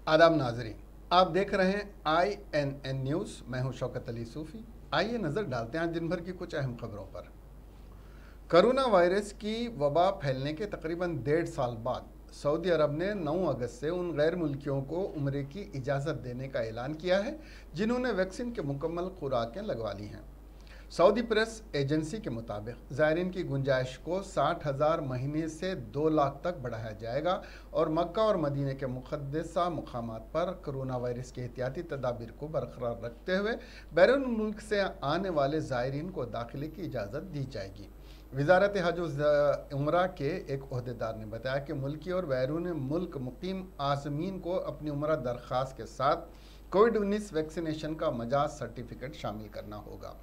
आदाब नाजरीन, आप देख रहे हैं INN न्यूज़। मैं हूं शौकत अली सूफ़ी। आइए नज़र डालते हैं दिन भर की कुछ अहम खबरों पर। कोरोना वायरस की वबा फैलने के तकरीबन 1.5 साल बाद सऊदी अरब ने 9 अगस्त से उन गैर मुल्कियों को उम्रे की इजाज़त देने का ऐलान किया है जिन्होंने वैक्सीन के मुकम्मल खुराकें लगवा ली हैं। सऊदी प्रेस एजेंसी के मुताबिक ज़ायरीन की गुंजाइश को 60,000 महीने से 2 लाख तक बढ़ाया जाएगा और मक्का और मदीने के मुक़द्दसा मकामात पर कोरोना वायरस के एहतियाती तदाबीर को बरकरार रखते हुए बैरून मुल्क से आने वाले ज़ायरीन को दाखिले की इजाज़त दी जाएगी। वजारत हज उम्रा के एक ओहदेदार ने बताया कि मुल्की और बैरून मुल्क मुकीम आज़मीन को अपनी उम्रा दरख्वास्त के साथ कोविड-19 वैक्सीनेशन का मजाज सर्टिफिकेट शामिल करना होगा।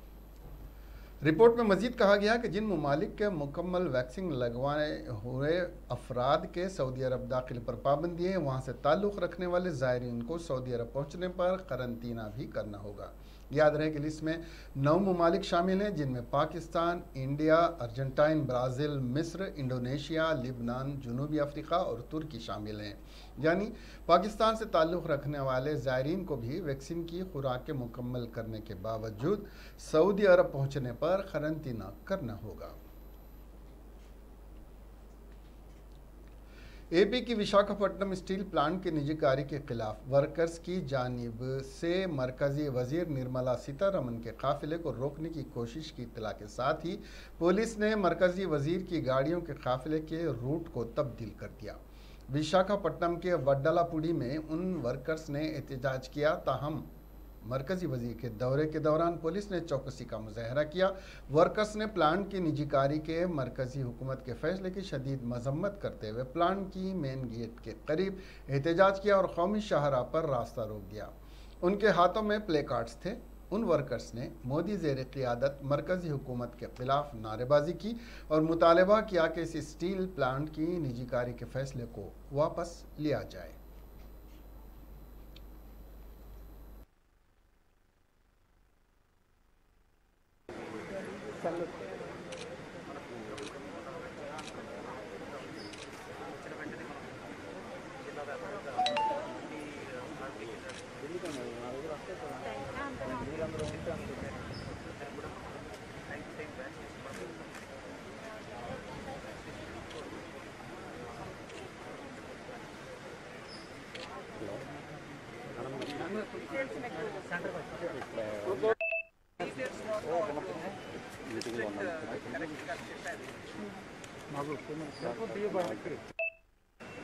रिपोर्ट में मजीद कहा गया कि जिन ममालिक के मुकम्मल वैक्सीन लगवाए हुए अफराद के सऊदी अरब दाखिले पर पाबंदी है, वहाँ से ताल्लुक़ रखने वाले ज़ायरीन को सऊदी अरब पहुँचने पर करंतना भी करना होगा। याद रहे कि लिस्ट में 9 ममालिक शामिल हैं जिनमें पाकिस्तान, इंडिया, अर्जेंटाइन, ब्राज़ील, मिस्र, इंडोनेशिया, लिबनान, जनूबी अफ्रीका और तुर्की शामिल हैं। यानी पाकिस्तान से ताल्लुक़ रखने वाले ज़ायरीन को भी वैक्सीन की खुराकें मुकम्मल करने के बावजूद सऊदी अरब पहुँचने पर करंतना करना होगा। AP की विशाखापट्टनम स्टील प्लांट के निजीकारी के खिलाफ वर्कर्स की जानिब से मरकजी वजीर निर्मला सीतारमन के काफिले को रोकने की कोशिश की इत्तला के साथ ही पुलिस ने मरकजी वजीर की गाड़ियों के काफिले के रूट को तब्दील कर दिया। विशाखापट्टनम के वड्डलापुड़ी में उन वर्कर्स ने एहतजाज किया, ताहम मरकजी वजीर के दौरे के दौरान पुलिस ने चौकसी का मुजाहरा किया। वर्कर्स ने प्लांट की निजीकारी के मरकजी हुकूमत के फैसले की शदीद मजम्मत करते हुए प्लांट की मेन गेट के करीब एहतजाज किया और कौमी शाहराह पर रास्ता रोक दिया। उनके हाथों में प्ले कार्ड्स थे। उन वर्कर्स ने मोदी ज़ेर क़ियादत मरकजी हुकूमत के खिलाफ नारेबाजी की और मुतालबा किया कि इस स्टील प्लांट की निजीकारी के फैसले को वापस लिया जाए।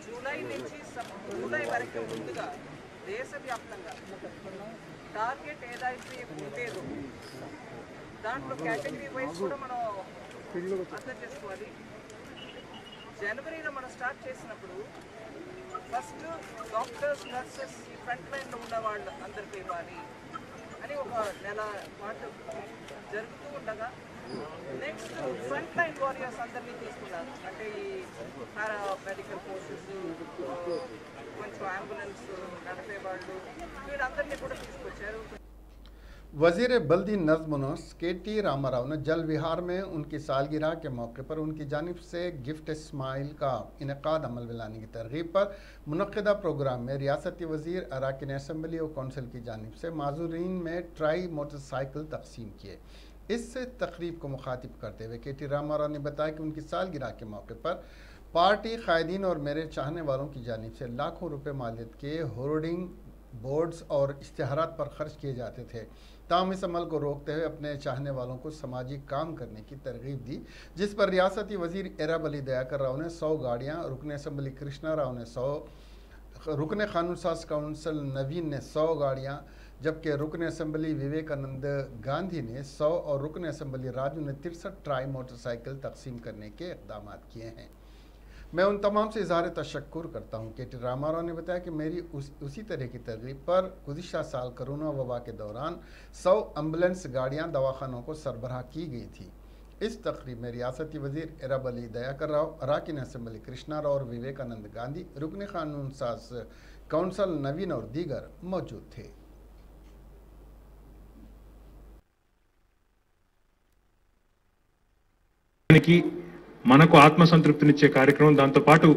జూలై వరకు ముందుగా దేశవ్యాప్తంగా టార్గెట్ ఏదైతే ఉండేదో దాంట్లో కేటగిరీ వైజ్ కూడా మనం అర్థం చేసుకోవాలి. జనవరిలో మనం స్టార్ట్ చేసినప్పుడు ఫస్ట్ డాక్టర్స్, నర్సెస్, ఫ్రంట్ లైన్లో ఉన్న వాళ్ళు అందరికీ ఇవ్వాలి అని ఒక నెల పాటు జరుగుతూ ఉండగా నెక్స్ట్ ఫ్రంట్ లైన్ వారియర్స్ అందరినీ తీసుకున్నారు. అంటే ఈ పారామెడికల్ ఫోర్సెస్, కొంచెం అంబులెన్స్ నడిపే వాళ్ళు, వీళ్ళందరినీ కూడా తీసుకొచ్చారు. वज़ीर बल्दी नज़्म KT रामाराव ने जल विहार में उनकी सालगिरह के मौके पर उनकी जानिब से गिफ्ट स्माइल का इनेकाद अमल में लाने की तरगीब पर मुनक़्क़िदा प्रोग्राम में रियासती वज़ीर, अराकीन असम्बली और कौंसिल की जानिब से माज़ूरीन में ट्राई मोटरसाइकिल तकसीम किए। इस तकरीब को मुखातिब करते हुए KT रामाराव ने बताया कि उनकी सालगिरह के मौके पर पार्टी कायदीन और मेरे चाहने वालों की जानिब से लाखों रुपये मालियत के होर्डिंग, बोर्ड्स और इश्तिहारात पर खर्च किए जाते थे। ताहम इस अमल को रोकते हुए अपने चाहने वालों को समाजी काम करने की तरगीब दी, जिस पर रियासती वज़ीर एरब अली दयाकर राव ने 100 गाड़ियाँ, रुकन असम्बली कृष्णा राव ने 100, रुकन कानून साज कौंसिल नवीन ने 100 गाड़ियाँ, जबकि रुकन असम्बली विवेकानंद गांधी ने 100 और रुकन असम्बली राजू ने 63 ट्राई मोटरसाइकिल तकसीम करने के इक़दाम किए हैं। मैं उन तमाम से इज़हार तशक्कुर करता हूँ। KT रामाराव ने बताया कि मेरी उसी तरह की तरगीब पर गुज़िश्ता साल कोरोना वबा के दौरान 100 एम्बुलेंस गाड़ियाँ दवाखानों को सरबराह की गई थी। इस तकरीब में रियासती वज़ीर एरब अली दयाकर राव, अराकीन असम्बली कृष्णा राव और विवेकानंद गांधी, रुकन कानून साज कौंसिल नवीन और दीगर मौजूद थे। మనకు ఆత్మసంతృప్తినిచ్చే కార్యక్రమం, దాంతో పాటు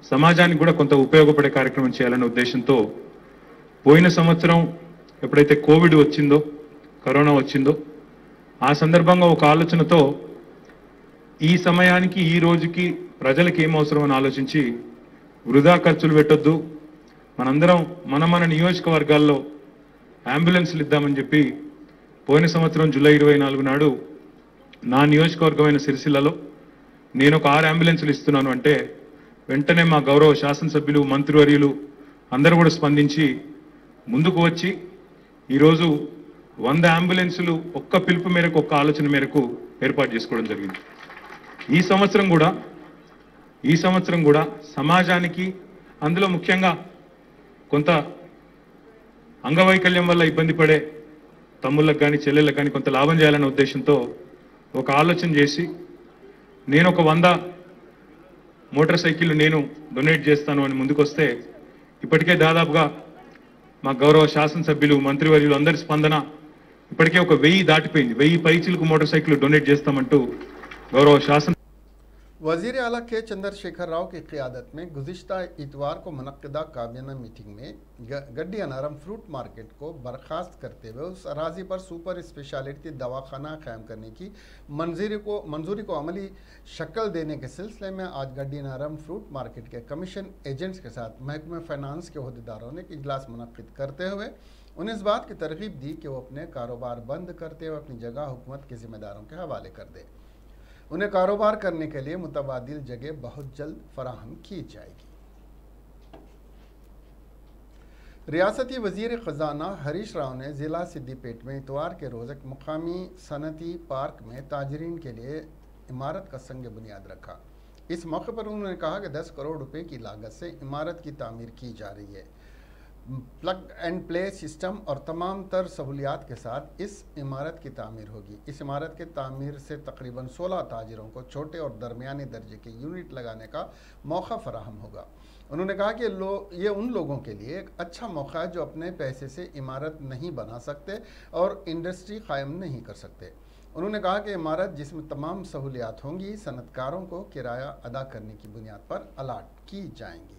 సమాజానికి కూడా కొంత ఉపయోగపడే కార్యక్రమం చేయాలనే ఉద్దేశంతో పోయిన సంవత్సరం ఎప్పుడైతే కోవిడ్ వచ్చిందో, కరోనా వచ్చిందో, ఆ సందర్భంగా ఒక ఆలోచనతో ఈ సమయానికి ఈ రోజుకి ప్రజలకు ఏం అవసరం అని ఆలోచించి వృధా ఖర్చులు పెట్టొద్దు, మనందరం మన నియోజకవర్గాల్లో అంబులెన్స్లు ఇద్దామని చెప్పి పోయిన సంవత్సరం జూలై 24 నాడు నా నియోజకవర్గమైన సిరిసిల్లలో నేను ఒక 6 అంబులెన్సులు ఇస్తున్నాను అంటే వెంటనే మా గౌరవ శాసనసభ్యులు, మంత్రివర్యులు అందరూ కూడా స్పందించి ముందుకు వచ్చి ఈరోజు 100 అంబులెన్సులు ఒక్క పిలుపు మేరకు, ఒక్క ఆలోచన మేరకు ఏర్పాటు చేసుకోవడం జరిగింది. ఈ సంవత్సరం కూడా సమాజానికి, అందులో ముఖ్యంగా కొంత అంగవైకల్యం వల్ల ఇబ్బంది పడే తమ్ముళ్ళకు కానీ చెల్లెళ్ళకు కానీ కొంత లాభం చేయాలనే ఉద్దేశంతో ఒక ఆలోచన చేసి నేను ఒక 100 మోటార్ సైకిళ్ళు నేను డొనేట్ చేస్తాను అని ముందుకొస్తే ఇప్పటికే దాదాపుగా మా గౌరవ శాసనసభ్యులు, మంత్రివర్యులు అందరి స్పందన ఇప్పటికే ఒక 1000 దాటిపోయింది. 1000 పైచిలకు మోటార్ సైకిల్ డొనేట్ చేస్తామంటూ గౌరవ శాసన वज़ीर आला के चंद्रशेखर राव की क़ियादत में गुज़िश्ता इतवार को मुनक़्क़िदा काबीना मीटिंग में गड्डी अनारम फ्रूट मार्केट को बर्खास्त करते हुए उस अराजी पर सुपर स्पेशलिटी दवाखाना कायम करने की मंजूरी को अमली शक्ल देने के सिलसिले में आज गड्डी अनारम फ्रूट मार्केट के कमीशन एजेंट्स के साथ महकमे फाइनेंस के अहदेदारों ने इजलास मुनक़्क़िद करते हुए उन्हें इस बात की तरगीब दी कि वो अपने कारोबार बंद करते हुए अपनी जगह हुकूमत के ज़िम्मेदारों के हवाले कर दे। उन्हें कारोबार करने के लिए मुतबादिल जगह बहुत जल्द फराहम की जाएगी। रियासती वजीर ख़जाना हरीश राव ने ज़िला सिद्दीपेट में इतवार के रोज़ एक मुकामी सनती पार्क में ताजरीन के लिए इमारत का संग बुनियाद रखा। इस मौके पर उन्होंने कहा कि 10 करोड़ रुपए की लागत से इमारत की तामीर की जा रही है। प्लग एंड प्ले सिस्टम और तमाम तर सहूलियात के साथ इस इमारत की तामीर होगी। इस इमारत के तामीर से तकरीबन 16 ताजिरों को छोटे और दरमियानी दर्जे के यूनिट लगाने का मौका फराहम होगा। उन्होंने कहा कि ये उन लोगों के लिए एक अच्छा मौका है जो अपने पैसे से इमारत नहीं बना सकते और इंडस्ट्री कायम नहीं कर सकते। उन्होंने कहा कि इमारत जिसमें तमाम सहूलियात होंगी सनतकारों को किराया अदा करने की बुनियाद पर अलाट की जाएंगी।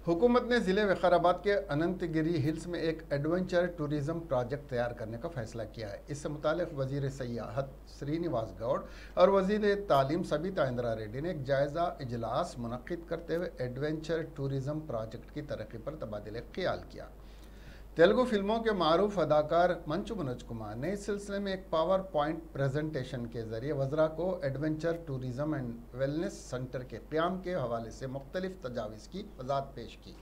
हुकूमत ने ज़िले विकाराबाद के अनंतगिरी हिल्स में एक एडवेंचर टूरिज़्म प्रोजेक्ट तैयार करने का फैसला किया है। इससे मुतालिक वज़ीर सयाहत श्रीनिवास गौड़ और वज़ीर तालीम सबिता इंदिरा रेड्डी ने एक जायज़ा इजलास मुनक़्क़िद करते हुए एडवेंचर टूरिज़्म प्रोजेक्ट की तरक्की पर तबादिल ख्याल किया। तेलुगु फिल्मों के मारूफ अदाकार मंचू मनोज कुमार ने इस सिलसिले में एक पावर पॉइंट प्रेजेंटेशन के ज़रिए वज़रा को adventure tourism and wellness centre के क़याम के हवाले से मुख्तलिफ तजावीज़ की वज़ाहत पेश की।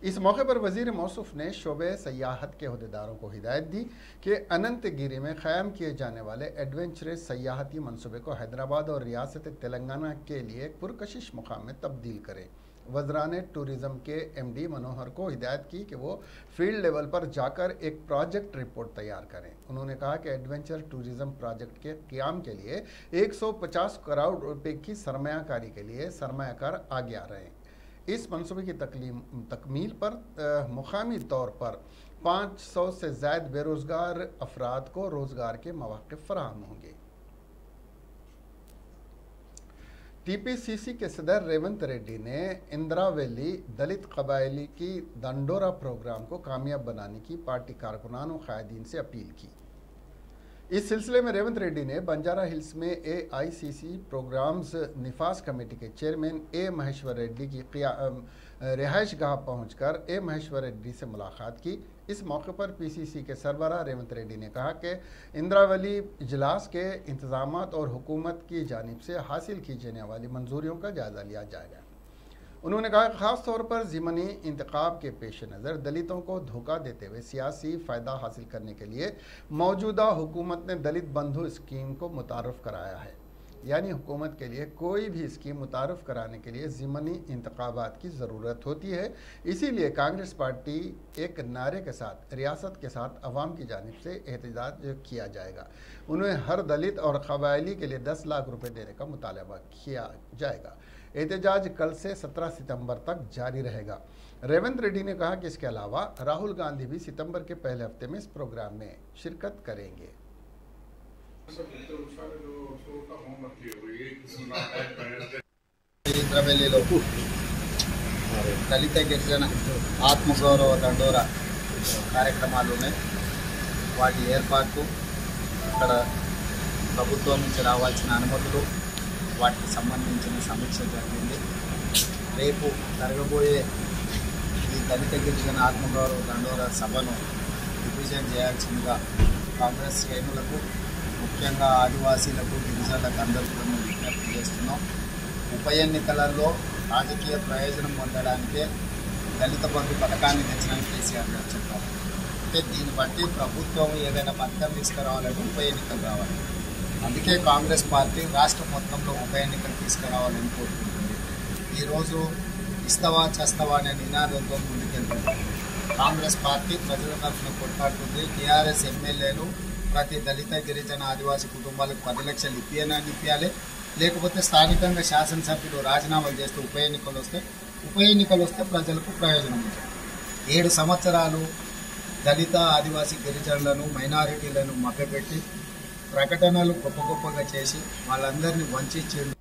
इस मौके पर वज़ीर मौसूफ ने शोबे सयाहत के अहदेदारों को हिदायत दी कि अनंतगिरी में क़याम किए जाने वाले एडवेंचरस सयाहती मनसूबे को हैदराबाद और रियासत तेलंगाना के लिए एक पुरकशिश मुकाम में तब्दील करें। वज़रा ने टूरिज़्म के MD मनोहर को हिदायत की कि वो फील्ड लेवल पर जाकर एक प्रोजेक्ट रिपोर्ट तैयार करें। उन्होंने कहा कि एडवेंचर टूरिज़्म प्रोजेक्ट के क़याम के लिए 150 करोड़ रुपए की सरमायाकारी के लिए सरमायाकार आगे आ रहे हैं। इस मनसूबे की तकमील पर मुकामी तौर पर 500 से ज़ायद बेरोज़गार अफराद को रोज़गार के मौक़े फराहम होंगे। TPCC के सदर रेवंत रेड्डी ने इंदिरा वैली दलित कबायली की दंडोरा प्रोग्राम को कामयाब बनाने की पार्टी कारकुनानों कायदीन से अपील की। इस सिलसिले में रेवंत रेड्डी ने बंजारा हिल्स में AICC प्रोग्राम्स निफास कमेटी के चेयरमैन A महेश्वर रेड्डी की रिहाइश गाह पहुँचकर A महेश्वर रेड्डी से मुलाकात की। इस मौके पर PCC के सरबराह रेवंत रेड्डी ने कहा कि इंदिरा वैली इजलास के इंतजामात और हुकूमत की जानिब से हासिल की जाने वाली मंजूरियों का जायज़ा लिया जाएगा। उन्होंने कहा कि ख़ास तौर पर ज़िमनी इंतखाब के पेश नज़र दलितों को धोखा देते हुए सियासी फ़ायदा हासिल करने के लिए मौजूदा हुकूमत ने दलित बंधु स्कीम को मुतारफ़ कराया है। यानी हुकूमत के लिए कोई भी स्कीम मुतारफ़ कराने के लिए ज़िमनी इंतखाबात की ज़रूरत होती है। इसीलिए कांग्रेस पार्टी एक नारे के साथ रियासत के साथ अवाम की जानिब से एहतजाज किया जाएगा। उन्हें हर दलित और कबायली के लिए 10 लाख रुपए देने का मुतालबा किया जाएगा। एहतजाज कल से 17 सितंबर तक जारी रहेगा। रेवंत रेड्डी ने कहा कि इसके अलावा राहुल गांधी भी सितंबर के पहले हफ्ते में इस प्रोग्राम में शिरकत करेंगे। ఇంద్రవెల్లిలో దళిత గిరిజన ఆత్మగౌరవ దండోరా కార్యక్రమాలు ఉన్నాయి. వాటి ఏర్పాటు, అక్కడ ప్రభుత్వం నుంచి రావాల్సిన అనుమతులు, వాటికి సంబంధించిన సమీక్ష జరిగింది. రేపు జరగబోయే ఈ దళిత గిరిజన ఆత్మగౌరవ దండోరా సభను రిప్రజెంట్ చేయాల్సిందిగా కాంగ్రెస్ శ్రేణులకు, ముఖ్యంగా ఆదివాసీలకు, గిరిజనులకు అందరికీ మేము విజ్ఞప్తి చేస్తున్నాం. ఉప ఎన్నికలలో రాజకీయ ప్రయోజనం పొందడానికే దళిత బంధు పథకాన్ని తెచ్చడానికి కేసీఆర్ గారు చెప్పారు. అంటే దీన్ని బట్టి ప్రభుత్వం ఏదైనా పథకం తీసుకురావాలంటే ఉప ఎన్నికలు రావాలి. అందుకే కాంగ్రెస్ పార్టీ రాష్ట్రం మొత్తంలో ఉప ఎన్నికలు తీసుకురావాలని కోరుకుంటుంది. ఈరోజు ఇస్తవా చస్తవా అనే నినాదంతో ముందుకెళ్తుంది. కాంగ్రెస్ పార్టీ ప్రజల తరఫున కొట్లాడుతుంది. టీఆర్ఎస్ ఎమ్మెల్యేలు ప్రతి దళిత గిరిజన ఆదివాసీ కుటుంబాలకు 10 లక్షలు ఇప్పియాలి, లేకపోతే స్థానికంగా శాసనసభ్యులు రాజీనామాలు చేస్తే ఉప ఎన్నికలు వస్తే ప్రజలకు ప్రయోజనం ఉంటుంది. 7 సంవత్సరాలు దళిత ఆదివాసీ గిరిజనులను మైనారిటీలను మభ్యపెట్టి ప్రకటనలు గొప్పగా చేసి వాళ్ళందరినీ వంచించిండు.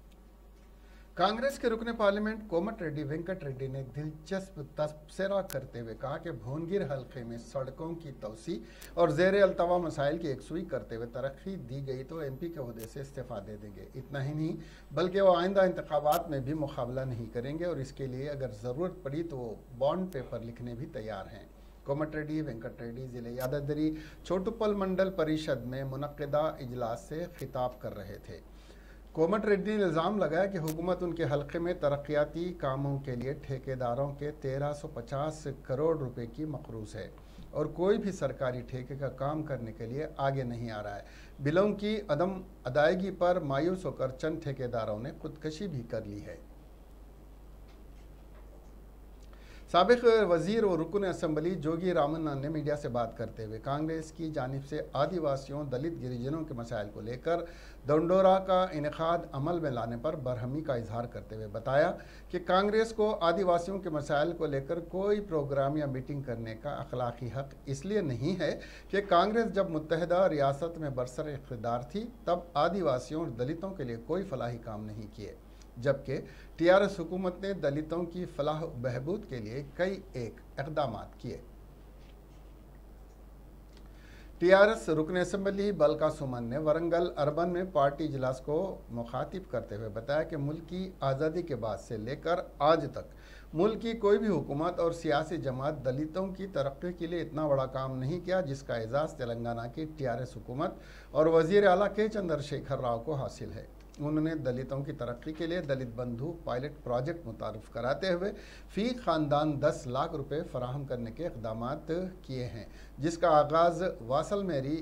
कांग्रेस के रुकने पार्लियामेंट कोमट रेड्डी वेंकट रेड्डी ने दिलचस्प तबसरा करते हुए कहा कि भुवनगिर हल्के में सड़कों की तोसी और जेर अल्तवा मसाइल की एकसुई करते हुए तरक्की दी गई तो एमपी के ओहदे से इस्तीफा दे देंगे। इतना ही नहीं बल्कि वो आइंदा इंतखाबात में भी मुकाबला नहीं करेंगे और इसके लिए अगर ज़रूरत पड़ी तो वो बॉन्ड पेपर लिखने भी तैयार हैं। कोमट रेड्डी वेंकट रेड्डी जिले यादाद्री छोटुपल मंडल परिषद में मुनक्किदा इजलास से खिताब कर रहे थे। कोमट रेड्डी ने इल्ज़ाम लगाया कि हुकूमत उनके हल्के में तरक्याती कामों के लिए ठेकेदारों के 1350 करोड़ रुपए की मकरूज है और कोई भी सरकारी ठेके का काम करने के लिए आगे नहीं आ रहा है। बिलों की अदम अदायगी पर मायूस होकर चंद ठेकेदारों ने खुदकशी भी कर ली है। साबिक वजीर और रुकन असम्बली जोगी रामन्ना ने मीडिया से बात करते हुए कांग्रेस की जानिब से आदिवासियों दलित गिरिजनों के मसाइल को लेकर दंडोरा का इनेकाद अमल में लाने पर बरहमी का इजहार करते हुए बताया कि कांग्रेस को आदिवासियों के मसाइल को लेकर कोई प्रोग्राम या मीटिंग करने का अखलाकी हक इसलिए नहीं है कि कांग्रेस जब मुत्तहदा रियासत में बरसर इख्तिदार थी तब आदिवासियों और दलितों के लिए कोई फलाही काम नहीं किए, जबकि टीआरएस हुकूमत ने दलितों की फलाह बहबूद के लिए कई इकदाम किए। टीआरएस रुकन असम्बली बलका सुमन ने वरंगल अर्बन में पार्टी इजलास को मुखातिब करते हुए बताया कि मुल्क की आज़ादी के बाद से लेकर आज तक मुल्क की कोई भी हुकूमत और सियासी जमात दलितों की तरक्की के लिए इतना बड़ा काम नहीं किया जिसका एजाज़ तेलंगाना की टीआरएस हुकूमत और वज़ीर आला के चंद्रशेखर राव को हासिल है। उन्होंने दलितों की तरक्की के लिए दलित बंधु पायलट प्रोजेक्ट मुतारिफ कराते हुए फ़ी ख़ानदान 10 लाख रुपए फराहम करने के इक़दाम किए हैं, जिसका आगाज़ वासल मेरी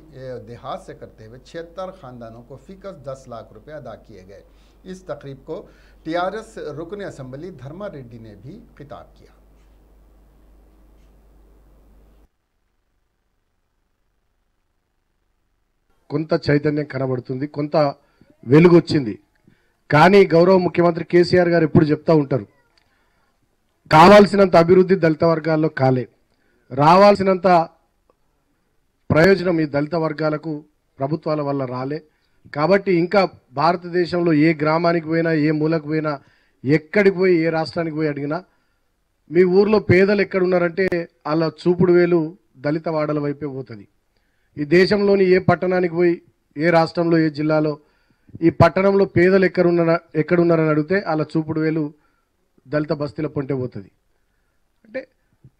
देहात से करते हुए 76 ख़ानदानों को फ़ीकस 10 लाख रुपए अदा किए गए। इस तकरीब को टीआरएस रुकन असम्बली धर्मा रेड्डी ने भी खिताब किया। కొంత చైతన్యం కనబడుతుంది, కొంత వెలుగు వచ్చింది. కానీ గౌరవ ముఖ్యమంత్రి కేసీఆర్ గారు ఎప్పుడు చెప్తా ఉంటారు, కావాల్సినంత అభివృద్ధి దళిత వర్గాల్లో కాలే, రావాల్సినంత ప్రయోజనం ఈ దళిత వర్గాలకు ప్రభుత్వాల వల్ల రాలే. కాబట్టి ఇంకా భారతదేశంలో ఏ గ్రామానికి పోయినా, ఏ మూలకు పోయినా, ఎక్కడికి పోయి ఏ రాష్ట్రానికి పోయి అడిగినా మీ ఊర్లో పేదలు ఎక్కడున్నారంటే అలా చూపుడు వేలు దళిత వాడల వైపే పోతుంది. ఈ దేశంలోని ఏ పట్టణానికి పోయి, ఏ రాష్ట్రంలో, ఏ జిల్లాలో ఈ పట్టణంలో పేదలు ఎక్కడున్నారని అడిగితే అలా చూపుడు వేలు దళిత బస్తీల పొంటే పోతుంది. అంటే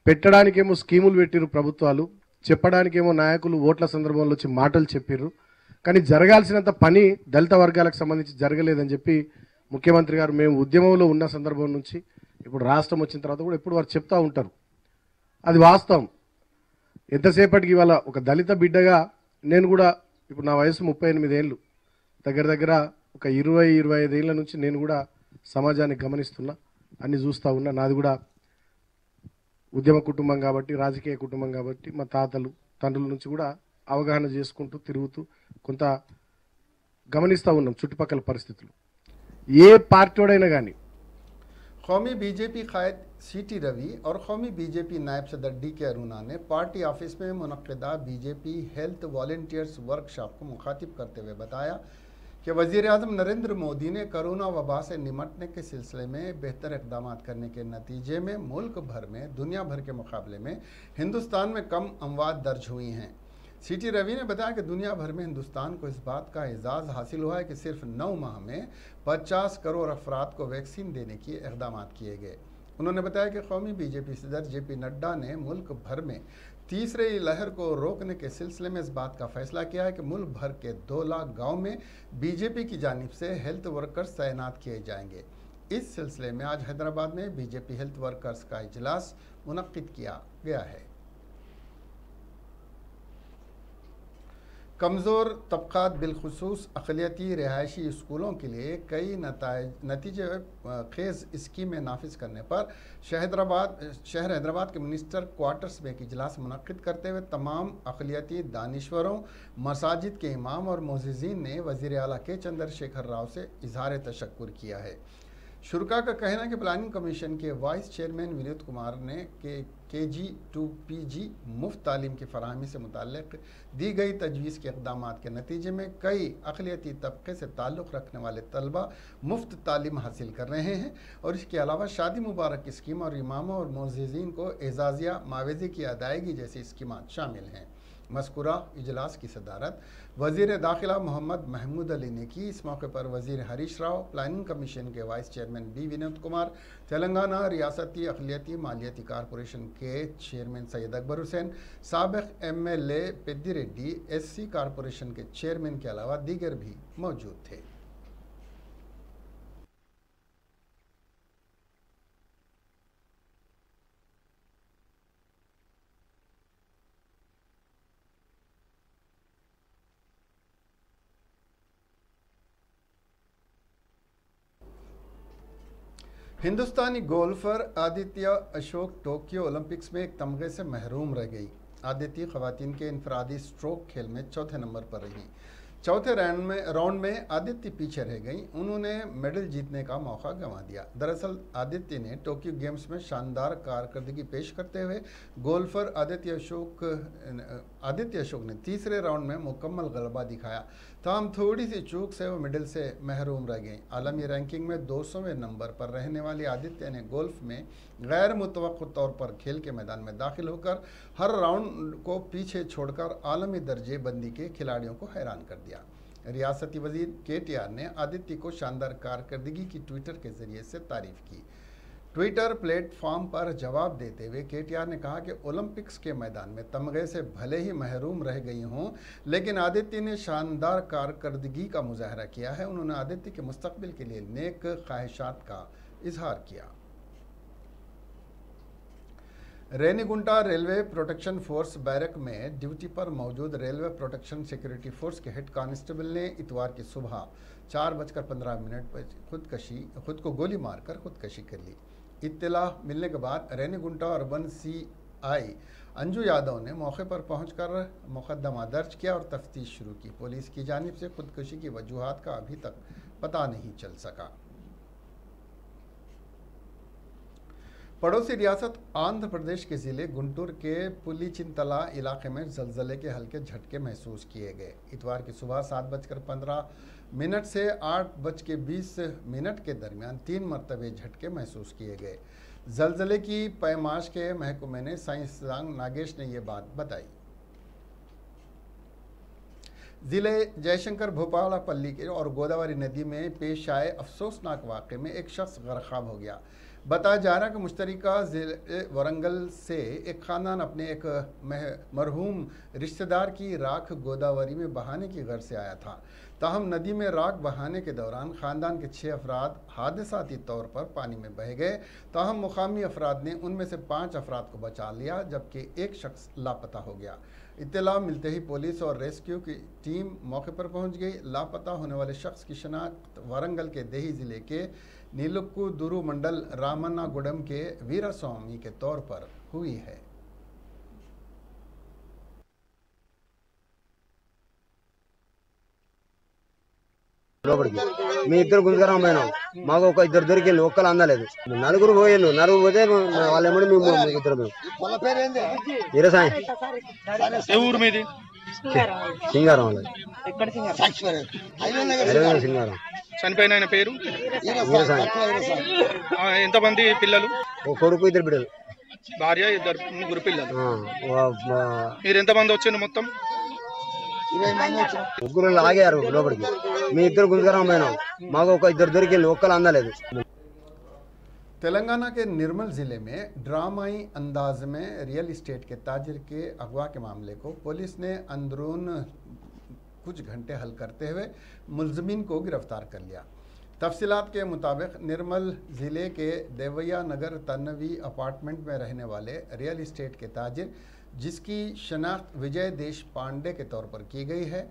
పెట్టడానికేమో స్కీములు పెట్టిరు ప్రభుత్వాలు, చెప్పడానికేమో నాయకులు ఓట్ల సందర్భంలో వచ్చి మాటలు చెప్పిర్రు, కానీ జరగాల్సినంత పని దళిత వర్గాలకు సంబంధించి జరగలేదని చెప్పి ముఖ్యమంత్రి గారు మేము ఉద్యమంలో ఉన్న సందర్భం నుంచి ఇప్పుడు రాష్ట్రం వచ్చిన తర్వాత కూడా ఎప్పుడు వారు చెప్తా ఉంటారు. అది వాస్తవం. ఎంతసేపటికి ఇవాళ ఒక దళిత బిడ్డగా నేను కూడా ఇప్పుడు నా వయసు 38 ఏళ్ళు, దగ్గర ఒక 20-25 ఏళ్ళ నుంచి నేను కూడా సమాజాన్ని గమనిస్తున్నా, అన్ని చూస్తూ ఉన్నా. నాది కూడా ఉద్యమ కుటుంబం కాబట్టి, రాజకీయ కుటుంబం కాబట్టి మా తాతలు తండ్రుల నుంచి కూడా అవగాహన చేసుకుంటూ తిరుగుతూ కొంత గమనిస్తూ ఉన్నాం చుట్టుపక్కల పరిస్థితులు. ఏ పార్టీడైనా కానీ कौमी बीजेपी कायद सीटी रवि और कौमी बीजेपी नायब सदर DK अरुणा ने पार्टी ऑफिस में मुनक्किदा बीजेपी हेल्थ वॉलंटियर्स वर्कशॉप को मुखातिब करते हुए बताया कि वज़ीर-ए-आज़म नरेंद्र मोदी ने कोरोना वबा से निपटने के सिलसिले में बेहतर इक़दाम करने के नतीजे में मुल्क भर में दुनिया भर के मुकाबले में हिंदुस्तान में कम अमवात दर्ज हुई हैं। सीटी रवि ने बताया कि दुनिया भर में हिंदुस्तान को इस बात का एजाज़ हासिल हुआ है कि सिर्फ 9 माह में 50 करोड़ अफराद को वैक्सीन देने के इक़दाम किए गए। उन्होंने बताया कि कौमी बीजेपी सदर जेपी नड्डा ने मुल्क भर में तीसरे लहर को रोकने के सिलसिले में इस बात का फैसला किया है कि मुल्क भर के 2 लाख गाँव में बीजेपी की जानिब से हेल्थ वर्कर्स तैनात किए जाएंगे। इस सिलसिले में आज हैदराबाद में बीजेपी हेल्थ वर्कर्स का इजलास मुनक्किद किया गया है। कमज़ोर तबक़ात बिलखुसूस अक़लियती रिहायशी स्कूलों के लिए कई नतीजे खेज़ स्कीमें नाफिज करने पर शहर हैदराबाद के मिनिस्टर क्वार्टर्स में एक इजलास मुनक्किद करते हुए तमाम अक़लियती दानिश्वरों, मसाजिद के इमाम और मोअज़्ज़िज़ीन ने वज़ीर आला के चंद्रशेखर राव से इज़हार तशक्कुर किया है। शुरा का कहना है कि प्लानिंग कमीशन के वाइस चेयरमैन विनीत कुमार ने KG to PG मुफ्त तालीम की फराहमी से मुताल्लिक़ दी गई तजवीज़ के इक़दाम के नतीजे में कई अक़लियती तबक़े से ताल्लुक़ रखने वाले तलबा मुफ्त तालीम हासिल कर रहे हैं और इसके अलावा शादी मुबारक स्कीम और इमामों और मुअज़्ज़िज़ीन को एजाज़िया मावेज़े की अदायगी जैसी स्कीमात शामिल हैं। मज़कूरा इजलास की सदारत वज़ीर दाखिला मोहम्मद महमूद अली ने की। इस मौके पर वज़ीर हरीश राव, प्लानिंग कमीशन के vice chairman B Vinod Kumar, Telangana रियासती अक़लियती मालियाती कॉरपोरेशन के चेयरमैन सैयद अकबर हुसैन, साबिक़ MLA Peddi Reddy, SC corporation के चेयरमैन के अलावा दीगर भी मौजूद थे। हिंदुस्तानी golfer Aditya Ashok Tokyo Olympics में एक तमगे से महरूम रह गई। आदित्य ख़वातीन के इनफरादी स्ट्रोक खेल में चौथे नंबर पर रही। चौथे राउंड में आदित्य पीछे रह गई। उन्होंने मेडल जीतने का मौका गंवा दिया। दरअसल आदित्य ने टोक्यो गेम्स में शानदार कारकर्दगी पेश करते हुए गोल्फर आदित्य अशोक ने तीसरे राउंड में मुकम्मल गलबा दिखाया। ताहम थोड़ी सी चूक से वो मेडल से महरूम रह गई। आलमी रैंकिंग में 200वें नंबर पर रहने वाली आदित्य ने गोल्फ में गैर मुतवक्किल तौर पर खेल के मैदान में दाखिल होकर हर राउंड को पीछे छोड़कर आलमी दर्जे बंदी के खिलाड़ियों को हैरान कर दिया। रियासती वजीर KTR ने आदित्य को शानदार कारकर्दगी की ट्विटर के जरिए से तारीफ की। ट्विटर प्लेटफॉर्म पर जवाब देते हुए KTR ने कहा कि ओलंपिक्स के मैदान में तमगे से भले ही महरूम रह गई हों, लेकिन आदित्य ने शानदार कारकर्दगी का मुजाहरा किया है। उन्होंने आदित्य के मुस्तकबिल के लिए नेक ख्वाहिशात का इजहार किया। Renigunta railway protection force barrack में ड्यूटी पर मौजूद रेलवे प्रोटेक्शन सिक्योरिटी फोर्स के हेड कांस्टेबल ने इतवार की सुबह 4:15 पर खुद को गोली मारकर खुदकशी कर ली। इत्तला मिलने के बाद रेनीगुंटा अर्बन CI अंजू यादव ने मौके पर पहुंचकर मुकदमा दर्ज किया और तफ्तीश शुरू की। पुलिस की जानिब से खुदकशी की वजूहात का अभी तक पता नहीं चल सका। पड़ोसी रियासत आंध्र प्रदेश के ज़िले गुंटूर के पुलिचिंतला इलाके में ज़लज़ले के हल्के झटके महसूस किए गए। इतवार की सुबह 7:15 से 8:20 के दरमियान 3 मरतबे झटके महसूस किए गए। ज़लज़ले की पैमाश के महकमे ने साइंसदान नागेश ने ये बात बताई। ज़िले जयशंकर भोपालापल्ली के और गोदावरी नदी में पेश आए अफसोसनाक वाक़े में एक शख्स गरक़ाब हो गया। बताया जा रहा है कि मुश्तरिका ज़िले वरंगल से एक ख़ानदान अपने एक मरहूम रिश्तेदार की राख गोदावरी में बहाने की गर्ज से आया था। ताहम नदी में राख बहाने के दौरान ख़ानदान के 6 अफराद हादसाती तौर पर पानी में बह गए। ताहम मुकामी अफराद ने उनमें से 5 अफराद को बचा लिया, जबकि एक शख्स लापता हो गया। इत्तला मिलते ही पुलिस और रेस्क्यू की टीम मौके पर पहुंच गई। लापता होने वाले शख्स की शनाख्त वरंगल के देही ज़िले के नीलुक्कू दुरू मंडल रामन्नागुडम के वीरास्वामी के तौर पर हुई है। మీ ఇద్దరు గుంజుకరం పోయినాం. మాకు ఒక ఇద్దరు దొరికింది, ఒక్కరు అందలేదు. నలుగురు పోయిళ్ళు, నలుగురు పోతే వాళ్ళ ఎమ్మడి మేము ఇద్దరు. వీరసాయి ఏ ఊరు మీది? సింగారం వాళ్ళది ఎక్కడ సింగర్ హైదరాబాద్ సింగారం చనిపోయిన ఆయన పేరు వీరసాయి ఎంతమంది పిల్లలు? ఓ కొడుకు ఇద్దరు బిడ్డలు భార్య, ముగ్గురు పిల్లలు. ఆ, మీరు ఎంతమంది వచ్చిండ్రు మొత్తం? ముగ్గురు ఆగారు లోపలికి. మీ ఇద్దరు గుంజుకరం పోయినాం, మాకు ఒక ఇద్దరు దొరికింది, ఒక్కరు అందలేదు. तेलंगाना के निर्मल ज़िले में ड्रामाई अंदाज में रियल इस्टेट के ताजिर के अगवा के मामले को पुलिस ने अंदरून कुछ घंटे हल करते हुए मुलजमीन को गिरफ्तार कर लिया। तफसीलात के मुताबिक निर्मल ज़िले के देवैया नगर तन्नवी अपार्टमेंट में रहने वाले रियल इस्टेट के ताजिर, जिसकी शनाख्त विजय देश पांडे के तौर पर की गई है,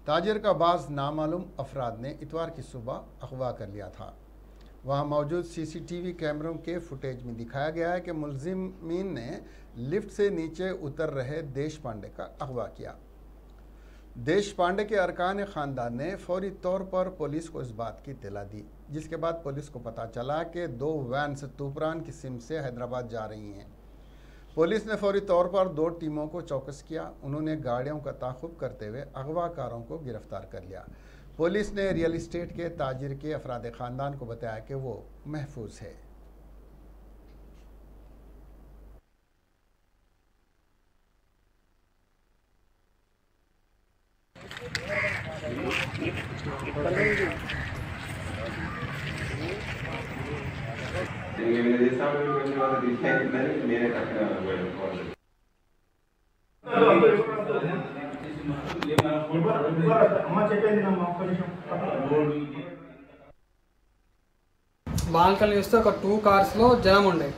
ताजिर का बाज़ नामालूम अफराद ने इतवार की सुबह अगवा कर लिया था। वहाँ मौजूद सीसीटीवी कैमरों के फुटेज में दिखाया गया है कि मुलजिमीन ने लिफ्ट से नीचे उतर रहे देश पांडे का अगवा किया। देश पांडे के अरकान ख़ानदान ने फौरी तौर पर पुलिस को इस बात की इत्तला दी, जिसके बाद पुलिस को पता चला कि 2 वैन्स तूफरान की सिम से हैदराबाद जा रही हैं। पुलिस ने फौरी तौर पर 2 टीमों को चौकस किया। उन्होंने गाड़ियों का ताक़ुब करते हुए अगवाकारों को गिरफ्तार कर लिया। पुलिस ने रियल इस्टेट के ताजिर के अफराद ख़ानदान को बताया कि वो महफूज है। బాల్కనీ చూస్తే ఒక 2 కార్స్లో జనం ఉండే,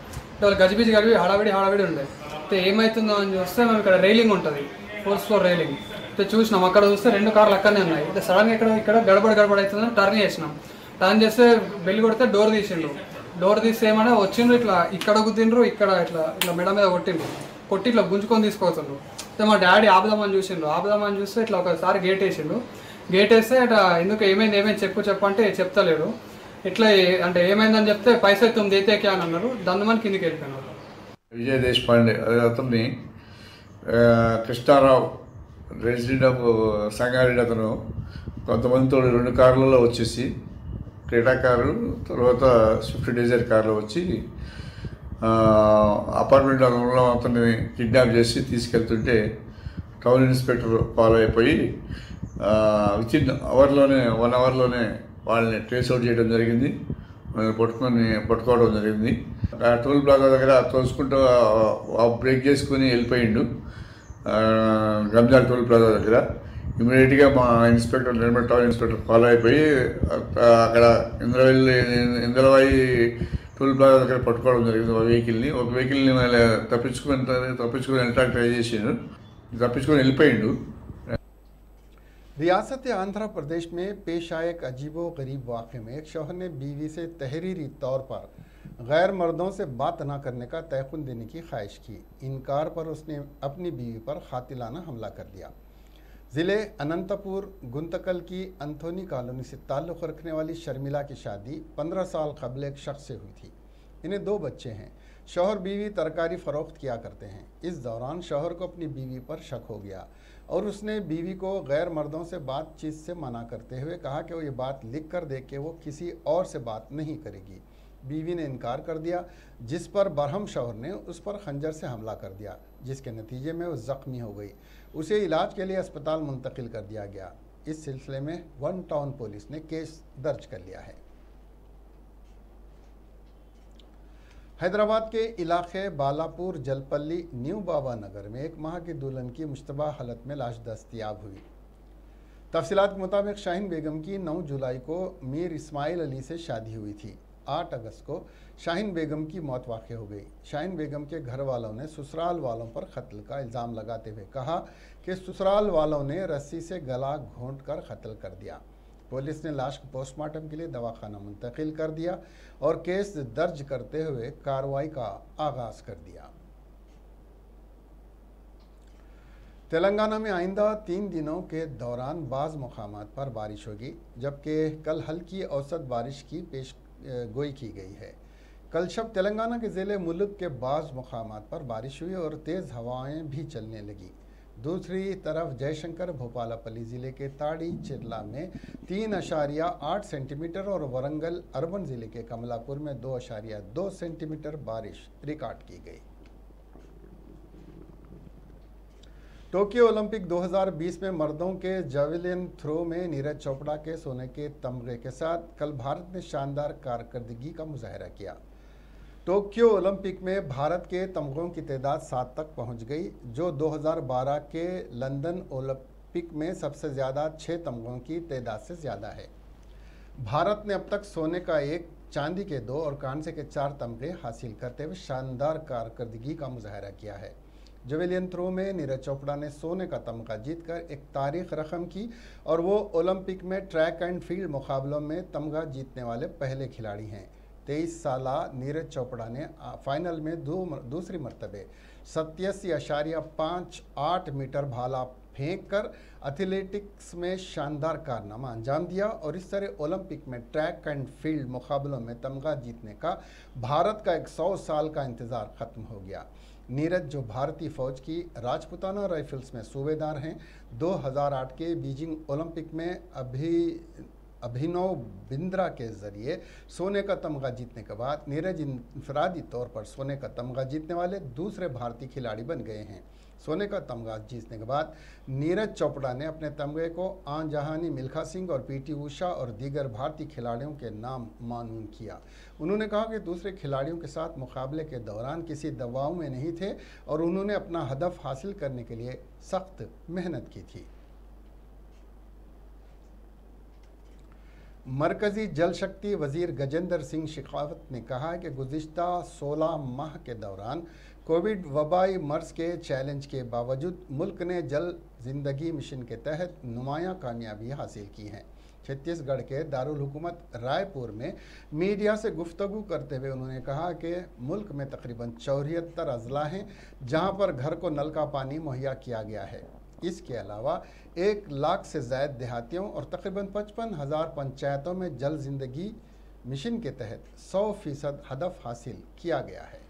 వాళ్ళు గజిబిజి గడిపి హడావిడి ఉండే. అయితే ఏమవుతుందో అని చూస్తే మేము ఇక్కడ రైలింగ్ ఉంటుంది, 4th ఫ్లోర్ రైలింగ్ అయితే చూసినాం. అక్కడ చూస్తే 2 కార్లు అక్కడనే ఉన్నాయి. అయితే సడన్గా ఇక్కడ గడబడి అవుతుందని టర్న్ చేసినాం. టర్న్ చేస్తే బెల్ కొడితే డోర్ తీసిండ్రు. డోర్ తీస్తే ఏమన్నా వచ్చిండ్రు, ఇట్లా ఇక్కడ గుద్దిండ్రు, ఇక్కడ ఇట్లా మెడ మీద కొట్టి ఇట్లా గుంజుకొని తీసుకుపోతుండ్రు. అయితే మా డాడీ ఆపుదామని చూస్తే ఇట్లా ఒకసారి గేట్ వేసిండు. గేట్ వేస్తే ఇట్లా ఎందుకు ఏమైంది చెప్పు అంటే చెప్తలేడు. ఇట్లా అంటే ఏమైందని చెప్తే పైసా తుమ్ దేతే క్యా అని అన్నారు. దందమని కిందికి వెళ్ళిపోయినారు. విజయ్ దేశపాండే అతన్ని కృష్ణారావు రెసిడెంట్ ఆఫ్ సంగారెడ్డి, అతను కొంతమందితో 2 కార్లలో వచ్చేసి క్రెటా కారు తర్వాత స్విఫ్ట్ డిజైర్ కారులో వచ్చి అపార్ట్మెంట్ అతన్ని కిడ్నాప్ చేసి తీసుకెళ్తుంటే టౌన్ ఇన్స్పెక్టర్ ఫాలో అయిపోయి వితిన్ 1 అవర్లోనే వాళ్ళని ట్రేస్ అవుట్ చేయడం జరిగింది. పట్టుకోవడం జరిగింది. టోల్ ప్లాజా దగ్గర తోసుకుంటూ బ్రేక్ చేసుకుని వెళ్ళిపోయిండు. రంజాన్ టోల్ ప్లాజా దగ్గర ఇమీడియట్గా మా inspector Nirmal town inspector follow అయిపోయి అక్కడ ఇంద్రవాయి టోల్ ప్లాజా దగ్గర పట్టుకోవడం జరిగింది. ఒక వెహికల్ని తప్పించుకుని వెళ్ళడానికి ట్రై చేసిండు, తప్పించుకొని వెళ్ళిపోయిండు. रियासत आंध्र प्रदेश में पेश आए एक अजीबो गरीब वाक़े में एक शौहर ने बीवी से तहरीरी तौर पर गैर मर्दों से बात न करने का तयक़ुन देने की ख्वाहिश की। इनकार पर उसने अपनी बीवी पर कातिलाना हमला कर दिया। ज़िले अनंतपुर गुंतकल की अंथोनी कॉलोनी से ताल्लुक़ रखने वाली शर्मिला की शादी 15 साल कबल एक शख्स से हुई थी। इन्हें 2 बच्चे हैं। शौहर बीवी तरकारी फ़रोख्त किया करते हैं। इस दौरान शौहर को अपनी बीवी पर शक हो गया और उसने बीवी को गैर मर्दों से बातचीत से मना करते हुए कहा कि वो ये बात लिख कर दे कि वो किसी और से बात नहीं करेगी। बीवी ने इनकार कर दिया, जिस पर बरहम शौहर ने उस पर खंजर से हमला कर दिया, जिसके नतीजे में वो ज़ख्मी हो गई। उसे इलाज के लिए अस्पताल मुंतकिल कर दिया गया। इस सिलसिले में 1 टाउन पुलिस ने केस दर्ज कर लिया है। हैदराबाद के इलाके बालापुर जलपल्ली न्यू बाबा नगर में एक माह की दुल्हन की मुश्तबा हालत में लाश दस्तयाब हुई। तफसीलात के मुताबिक शाहीन बेगम की 9 जुलाई को मीर इस्माइल अली से शादी हुई थी। 8 अगस्त को शाहीन बेगम की मौत वाक़ हो गई। शाहीन बेगम के घर वालों ने ससुराल वालों पर कत्ल का इल्ज़ाम लगाते हुए कहा कि ससुराल वालों ने रस्सी से गला घोंट कर कत्ल कर दिया। पुलिस ने लाश को पोस्टमार्टम के लिए दवाखाना मुंतकिल कर दिया और केस दर्ज करते हुए कार्रवाई का आगाज़ कर दिया। तेलंगाना में आइंदा 3 दिनों के दौरान बाज़ मुकामात पर बारिश होगी, जबकि कल हल्की औसत बारिश की पेश गोई की गई है। कल शब तेलंगाना के ज़िले मुल्क के बाज़ मुकामात पर बारिश हुई और तेज़ हवाएं भी चलने लगी। दूसरी तरफ जयशंकर भोपालपल्ली जिले के ताड़ी चिरला में 3.8 सेंटीमीटर और वरंगल अर्बन जिले के कमलापुर में 2.2 सेंटीमीटर बारिश रिकॉर्ड की गई। टोक्यो ओलंपिक 2020 में मर्दों के जावेलिन थ्रो में नीरज चोपड़ा के सोने के तमगे के साथ कल भारत ने शानदार कारकर्दगी का मुजाहरा किया। टोक्यो ओलंपिक में भारत के तमगों की तादाद 7 तक पहुंच गई, जो 2012 के लंदन ओलंपिक में सबसे ज़्यादा 6 तमगों की तादाद से ज़्यादा है। भारत ने अब तक सोने का 1, चांदी के 2 और कांसे के 4 तमगे हासिल करते हुए शानदार कारकर्दगी का मुजाहरा किया है। जवेलियन थ्रो में नीरज चोपड़ा ने सोने का तमगा जीतकर एक तारीख रकम की और वो ओलंपिक में ट्रैक एंड फील्ड मुकाबलों में तमगा जीतने वाले पहले खिलाड़ी हैं। 23 साला नीरज चोपड़ा ने फाइनल में दूसरी मरतबे 87.58 मीटर भाला फेंक कर एथलेटिक्स में शानदार कारनामा अंजाम दिया और इस तरह ओलंपिक में ट्रैक एंड फील्ड मुकाबलों में तमगा जीतने का भारत का 100 साल का इंतज़ार ख़त्म हो गया। नीरज, जो भारतीय फ़ौज की राजपुताना राइफल्स में सूबेदार हैं, 2008 के बीजिंग ओलंपिक में अभिनव बिंद्रा के ज़रिए सोने का तमगा जीतने के बाद नीरज इंफरादी तौर पर सोने का तमगा जीतने वाले दूसरे भारतीय खिलाड़ी बन गए हैं। सोने का तमगा जीतने के बाद नीरज चोपड़ा ने अपने तमगे को आन जहानी मिल्खा सिंह और पीटी उषा और दीगर भारतीय खिलाड़ियों के नाम मानून किया। उन्होंने कहा कि दूसरे खिलाड़ियों के साथ मुकाबले के दौरान किसी दबाव में नहीं थे और उन्होंने अपना हदफ हासिल करने के लिए सख्त मेहनत की थी। मरकज़ी जल शक्ति वज़ीर गजेंद्र सिंह शेखावत ने कहा है कि गुज़िश्ता 16 माह के दौरान कोविड वबाई मर्ज़ के चैलेंज के बावजूद मुल्क ने जल ज़िंदगी मिशन के तहत नुमायाँ कामयाबी हासिल की हैं। छत्तीसगढ़ के दारुल हुकूमत रायपुर में मीडिया से गुफ्तगू करते हुए उन्होंने कहा कि मुल्क में तकरीबन 74 अजला हैं जहाँ पर घर को नल का पानी मुहैया किया गया है। इसके अलावा 1 लाख से ज़ायद देहातियों और तकरीबन 55,000 पंचायतों में जल ज़िंदगी मिशन के तहत 100% हदफ हासिल किया गया है।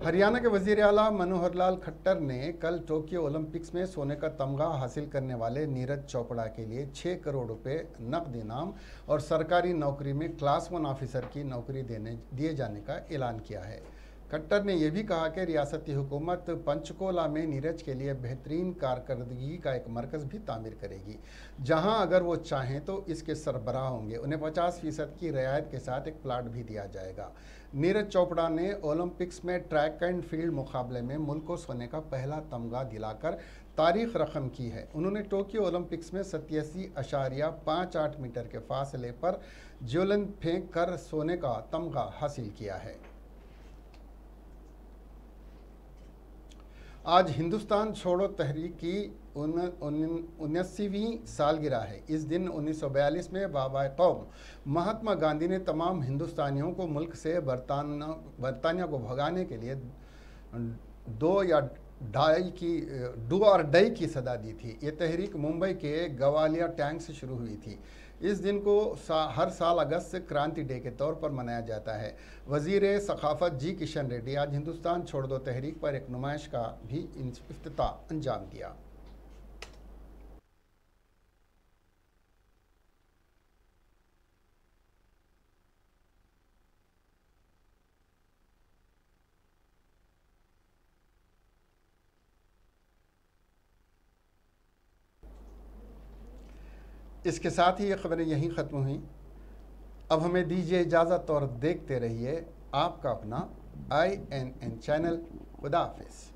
हरियाणा के वज़ीर आला मनोहर लाल खट्टर ने कल टोक्यो ओलंपिक्स में सोने का तमगा हासिल करने वाले नीरज चोपड़ा के लिए 6 करोड़ रुपए नकद इनाम और सरकारी नौकरी में क्लास 1 ऑफिसर की नौकरी दिए जाने का ऐलान किया है। खट्टर ने यह भी कहा कि रियासती हुकूमत पंचकोला में नीरज के लिए बेहतरीन कारकर्दगी का एक मरकज़ भी तामीर करेगी, जहां अगर वो चाहें तो इसके सरबराह होंगे। उन्हें 50% की रियायत के साथ एक प्लाट भी दिया जाएगा। नीरज चोपड़ा ने ओलंपिक्स में ट्रैक एंड फील्ड मुकाबले में मुल्क को सोने का पहला तमगा दिलाकर तारीख रकम की है। उन्होंने टोक्यो ओलंपिक्स में 87.58 मीटर के फासले पर ज्वलन फेंक कर सोने का तमगा हासिल किया है। आज हिंदुस्तान छोड़ो तहरीक की 79वीं सालगिरह है। इस दिन 1942 में बाबा कौम महात्मा गांधी ने तमाम हिंदुस्तानियों को मुल्क से बरतानिया को भगाने के लिए डू और डाई की सदा दी थी। ये तहरीक मुंबई के गवालिया टैंक से शुरू हुई थी। इस दिन को हर साल अगस्त क्रांति डे के तौर पर मनाया जाता है। वज़ीर सखाफ़त जी किशन रेड्डी आज हिंदुस्तान छोड़ दो तहरीक पर एक नुमाइश का भी इफ्तिताह अंजाम दिया। इसके साथ ही ये खबरें यहीं ख़त्म हुई। अब हमें दीजिए इजाज़त और देखते रहिए आपका अपना INN चैनल। खुदा हाफ़िज़।